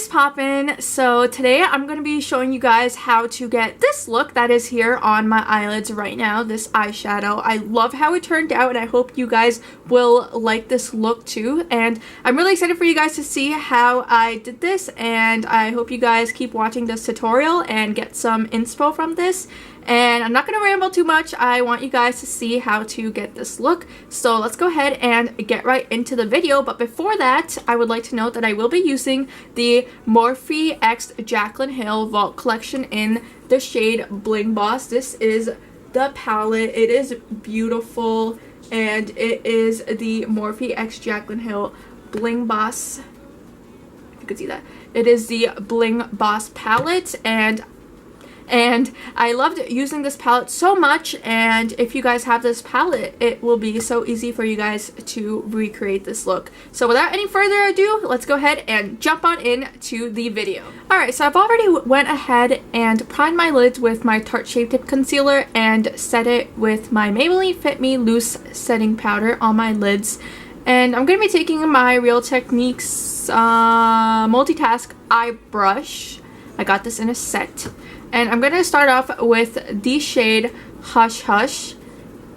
is poppin'? So today I'm going to be showing you guys how to get this look that is here on my eyelids right now, this eyeshadow. I love how it turned out and I hope you guys will like this look too. And I'm really excited for you guys to see how I did this, and I hope you guys keep watching this tutorial and get some inspo from this. And I'm not going to ramble too much. I want you guys to see how to get this look. So let's go ahead and get right into the video. But before that, I would like to note that I will be using the Morphe X Jaclyn Hill Vault Collection in the shade Bling Boss. This is the palette. It is beautiful, and it is the Morphe X Jaclyn Hill Bling Boss. If you could see that. It is the Bling Boss palette, and I loved using this palette so much, and if you guys have this palette, it will be so easy for you guys to recreate this look. So without any further ado, let's go ahead and jump on into the video. Alright, so I've already went ahead and primed my lids with my Tarte Shape Tape Concealer and set it with my Maybelline Fit Me Loose Setting Powder on my lids. And I'm going to be taking my Real Techniques Multitask Eye Brush. I got this in a set. And I'm going to start off with the shade Hush Hush,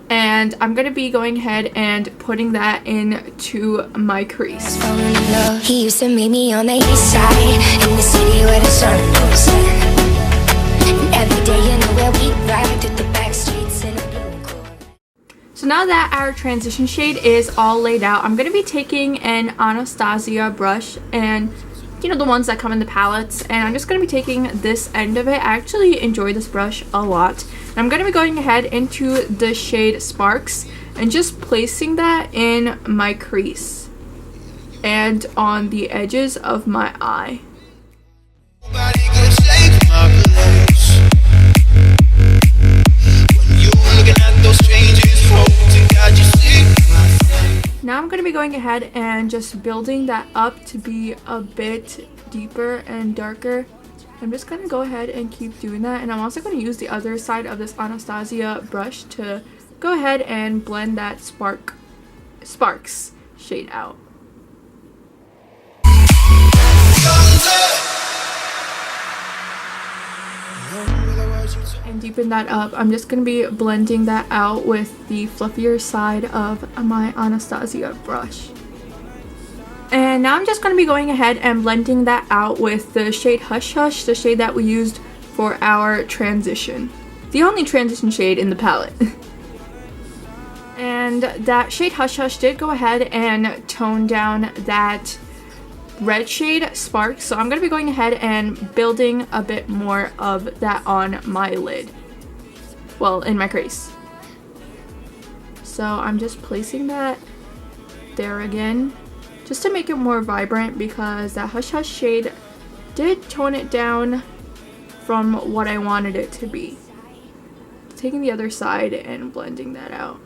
and I'm going to be going ahead and putting that into my crease. He used to meet me on the east side, in the city where the sun goes in. And every day you know where we ride through the back streets in a blue car. So now that our transition shade is all laid out, I'm going to be taking an Anastasia brush, and you know, the ones that come in the palettes, and I'm just going to be taking this end of it. I actually enjoy this brush a lot. And I'm going to be going ahead into the shade Sparks and just placing that in my crease and on the edges of my eye. Now I'm going to be going ahead and just building that up to be a bit deeper and darker. I'm just going to go ahead and keep doing that, and I'm also going to use the other side of this Anastasia brush to go ahead and blend that Sparks shade out. And deepen that up. I'm just going to be blending that out with the fluffier side of my Anastasia brush. And now I'm just going to be going ahead and blending that out with the shade Hush Hush, the shade that we used for our transition. The only transition shade in the palette. And that shade Hush Hush did go ahead and tone down that red shade Sparks, so I'm going to be going ahead and building a bit more of that on my lid. Well, in my crease. So I'm just placing that there again, just to make it more vibrant, because that Hush Hush shade did tone it down from what I wanted it to be. Taking the other side and blending that out.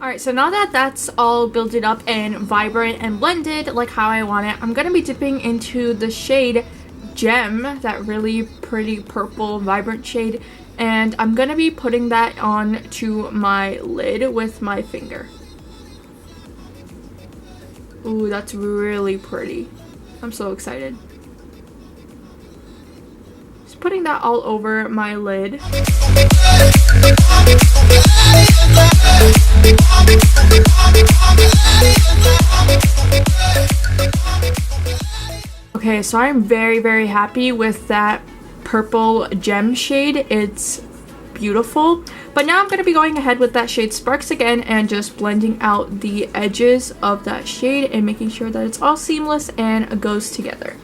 Alright, so now that that's all builded up and vibrant and blended like how I want it, I'm going to be dipping into the shade Gem, that really pretty purple vibrant shade, and I'm going to be putting that on to my lid with my finger. Ooh, that's really pretty. I'm so excited. Just putting that all over my lid. Okay, so I'm very happy with that purple gem shade. It's beautiful. But now I'm going to be going ahead with that shade Sparks again and just blending out the edges of that shade and making sure that it's all seamless and goes together.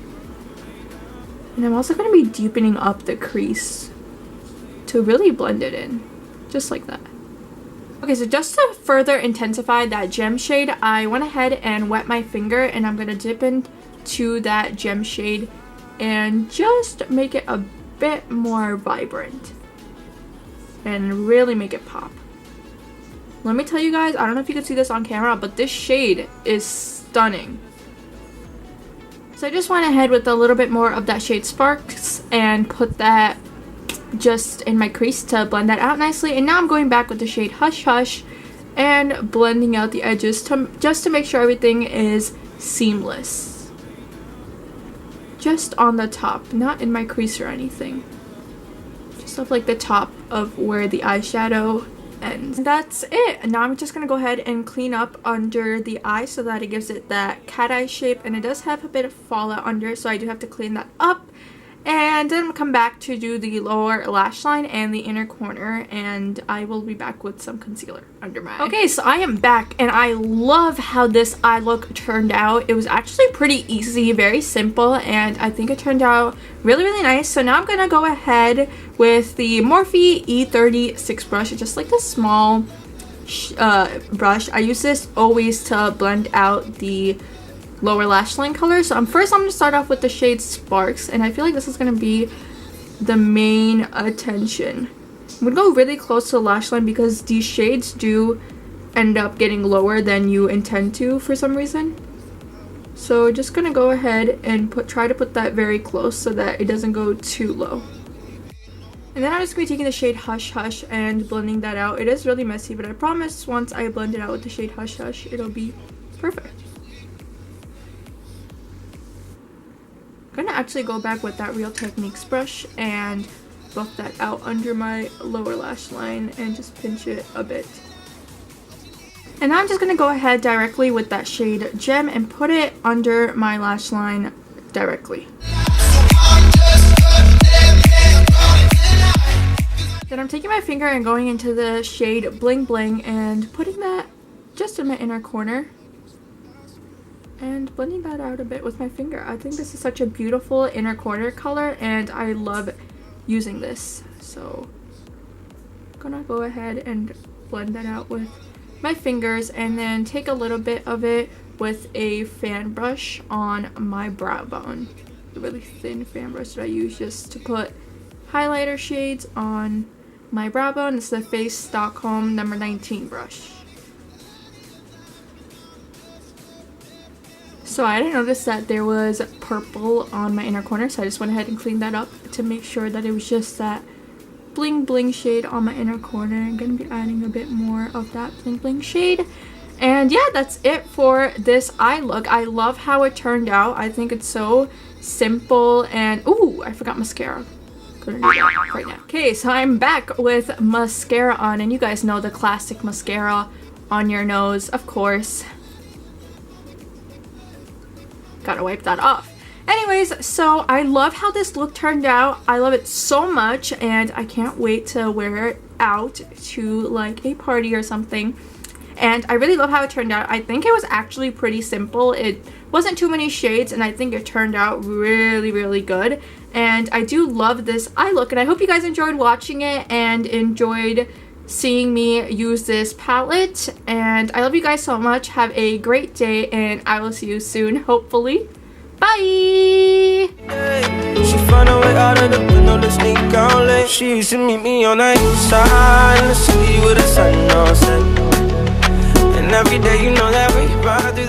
And I'm also going to be deepening up the crease to really blend it in, just like that. Okay, so just to further intensify that gem shade, I went ahead and wet my finger, and I'm going to dip into that gem shade and just make it a bit more vibrant and really make it pop. Let me tell you guys, I don't know if you can see this on camera, but this shade is stunning. So I just went ahead with a little bit more of that shade Sparks and put that just in my crease to blend that out nicely. And now I'm going back with the shade Hush Hush and blending out the edges just to make sure everything is seamless. just on the top, not in my crease or anything. Just up like the top of where the eyeshadow ends. And that's it. Now I'm just gonna go ahead and clean up under the eye so that it gives it that cat eye shape, and it does have a bit of fallout under it, so I do have to clean that up. And then come back to do the lower lash line and the inner corner, and I will be back with some concealer under my eye. Okay, so I am back, and I love how this eye look turned out. It was actually pretty easy, very simple, and I think it turned out really, really nice. So now I'm gonna go ahead with the Morphe E36 brush. It's just like a small brush. I use this always to blend out the lower lash line color. So first I'm going to start off with the shade Sparks, and I feel like this is going to be the main attention. I'm going to go really close to the lash line because these shades do end up getting lower than you intend to for some reason. So just going to go ahead and try to put that very close so that it doesn't go too low. And then I'm just going to be taking the shade Hush Hush and blending that out. It is really messy, but I promise once I blend it out with the shade Hush Hush, it'll be perfect. I'm gonna actually go back with that Real Techniques brush and buff that out under my lower lash line and just pinch it a bit. And now I'm just gonna go ahead directly with that shade Gem and put it under my lash line directly. Then I'm taking my finger and going into the shade Bling Bling and putting that just in my inner corner and blending that out a bit with my finger. I think this is such a beautiful inner corner color, and I love using this. So I'm gonna go ahead and blend that out with my fingers, and then take a little bit of it with a fan brush on my brow bone. A really thin fan brush that I use just to put highlighter shades on my brow bone. It's the Face Stockholm number 19 brush. So I didn't notice that there was purple on my inner corner, so I just went ahead and cleaned that up to make sure that it was just that Bling Bling shade on my inner corner. I'm going to be adding a bit more of that Bling Bling shade. And yeah, that's it for this eye look. I love how it turned out. I think it's so simple, and ooh, I forgot mascara. Gonna do that right now. Okay, so I'm back with mascara on, and you guys know the classic mascara on your nose, of course. Gotta wipe that off. Anyways, so I love how this look turned out. I love it so much, and I can't wait to wear it out to like a party or something. And I really love how it turned out. I think it was actually pretty simple. It wasn't too many shades, and I think it turned out really, really good. And I do love this eye look, and I hope you guys enjoyed watching it and enjoyed seeing me use this palette. And I love you guys so much. Have a great day, and I will see you soon, hopefully. Bye! She found her way out of the window to sneak out late. She used to meet me on the east side in the city with the sun on set. And every day, you know that we ride through